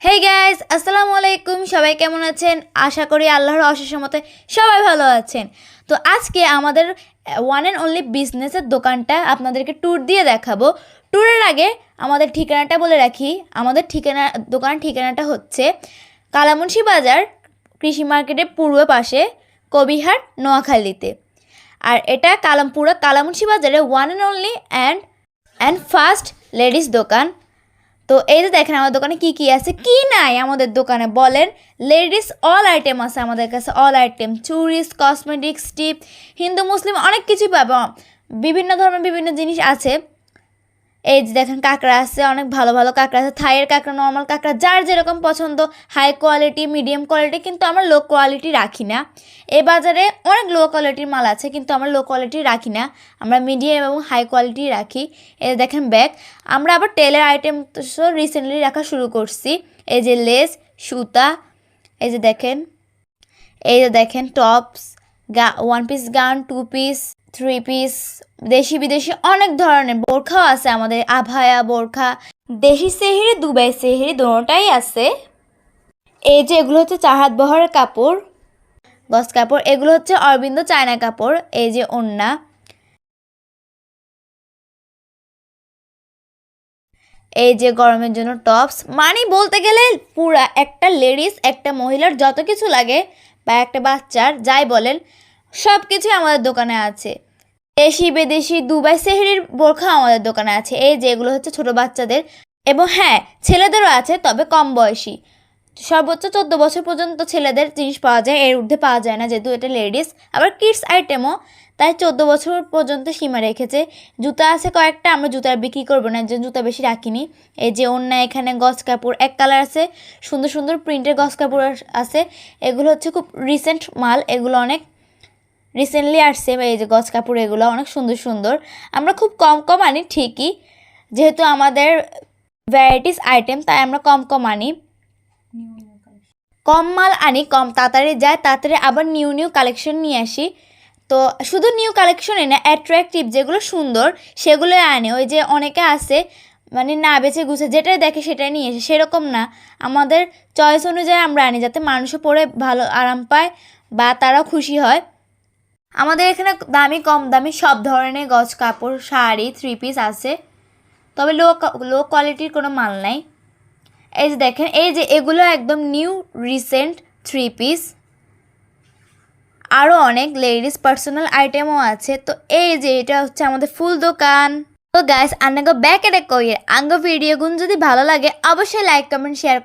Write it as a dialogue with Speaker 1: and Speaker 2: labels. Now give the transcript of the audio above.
Speaker 1: Hey guys, আসসালামু আলাইকুম। সবাই কেমন আছেন? আশা করি আল্লাহর অশেষ রহমতে সবাই ভালো আছেন। তো আজকে আমাদের ওয়ান অ্যান্ড অনলি বিজনেসের দোকানটা আপনাদেরকে ট্যুর দিয়ে দেখাবো। ট্যুরের আগে আমাদের ঠিকানাটা বলে রাখি। আমাদের দোকানের ঠিকানাটা হচ্ছে কালামুন্সি বাজার, কৃষি মার্কেটের পূর্ব পাশে, কবিরহাট, নোয়াখালীতে। আর এটা কালামুন্সি বাজারে one and only and first ladies দোকান। তো এই যে দেখেন আমার দোকানে কি কি আছে, কি নাই আমাদের দোকানে বলেন। লেডিস অল আইটেম আছে আমাদের কাছে, অল আইটেম, চুরিস, কসমেটিক্স, টিপ, হিন্দু মুসলিম অনেক কিছুই পাবো। বিভিন্ন ধরনের বিভিন্ন জিনিস আছে। এই যে দেখেন কাঁকড়া আছে, অনেক ভালো ভালো কাঁকড়া আছে, থাইয়ের কাঁকড়া, নর্মাল কাঁকড়া, যার যেরকম পছন্দ, হাই কোয়ালিটি, মিডিয়াম কোয়ালিটি, কিন্তু আমরা লো কোয়ালিটি রাখি না। এই বাজারে অনেক লো কোয়ালিটির মাল আছে, কিন্তু আমরা লো কোয়ালিটি রাখি না, আমরা মিডিয়াম এবং হাই কোয়ালিটি রাখি। এই দেখেন ব্যাগ, আমরা আবার টেলের আইটেম রিসেন্টলি রাখা শুরু করছি। এই যে লেস, সুতা, এই যে দেখেন tops, one piece gown, two piece, three piece, দেশি বিদেশি অনেক ধরনের বোরখাও আছে আমাদের, আভায়া বোরখা, দেশি সেহেরি, দুবাই সেহেরি, দোনোটাই আছে। এই যে এগুলো হচ্ছে 4 হাত বহরের কাপড়, গস কাপড়, এগুলো হচ্ছে অরবিন্দ চায়না কাপড়। এই যে ওড়না, এই যে গরমের জন্য টপস, মানে বলতে গেলে পুরা একটা লেডিস, একটা মহিলার যত কিছু লাগে বা একটা বাচ্চার যাই বলেন, সব কিছুই আমাদের দোকানে আছে। দেশি বিদেশি দুবাই সেহেরির বোরখা আমাদের দোকানে আছে। এই যে এগুলো হচ্ছে ছোট বাচ্চাদের, এবং হ্যাঁ ছেলেদেরও আছে, তবে কম বয়সী। সর্বোচ্চ 14 বছর পর্যন্ত ছেলেদের জিনিস পাওয়া যায়, এর ঊর্ধ্বে পাওয়া যায় না, যেহেতু এটা লেডিস। আবার কিডস আইটেমও তাই 14 বছর পর্যন্ত সীমা রেখেছে। জুতা আছে কয়েকটা, আমরা জুতা বিক্রি করবো না, যে জুতা বেশি রাখিনি। এই যে অন্য এখানে গজ কাপড়, এক কালার আছে, সুন্দর সুন্দর প্রিন্টের গজ কাপড় আছে। এগুলো হচ্ছে খুব রিসেন্ট মাল, এগুলো অনেক রিসেন্টলি আসছে। এই যে গজ কাপড়, এগুলো অনেক সুন্দর সুন্দর। আমরা খুব কম কম আনি ঠিকই, যেহেতু আমাদের ভ্যারাইটিস আইটেম, তাই আমরা কম কম আনি, কম মাল আনি, কম তাড়াতাড়ি যায়, তাড়াতাড়ি আবার নিউ নিউ কালেকশন নিয়ে আসি। তো শুধু নিউ কালেকশনই না, অ্যাট্রাকটিভ যেগুলো সুন্দর সেগুলোই আনি। ওই যে অনেকে আছে মানে না বেছে গুছে যেটাই দেখে সেটাই নিয়ে এসে, সেরকম না, আমাদের চয়েস অনুযায়ী আমরা আনি, যাতে মানুষও পরে ভালো আরাম পায় বা তারাও খুশি হয়। আমাদের এখানে দামি কম দামি সব ধরনের গজ কাপড়, শাড়ি, থ্রি পিস আছে, তবে লো কোয়ালিটির কোনো মাল নাই। এই যে দেখেন, এই যে এগুলো একদম নিউ রিসেন্ট থ্রি পিস, আরও অনেক লেডিস পার্সোনাল আইটেমও আছে। তো এই যে এটা হচ্ছে আমাদের ফুল দোকান। তো গাইস, আন্নাগো ব্যাক এর কইয়ের আঙ্গ ভিডিও গুণ যদি ভালো লাগে অবশ্যই লাইক কমেন্ট শেয়ার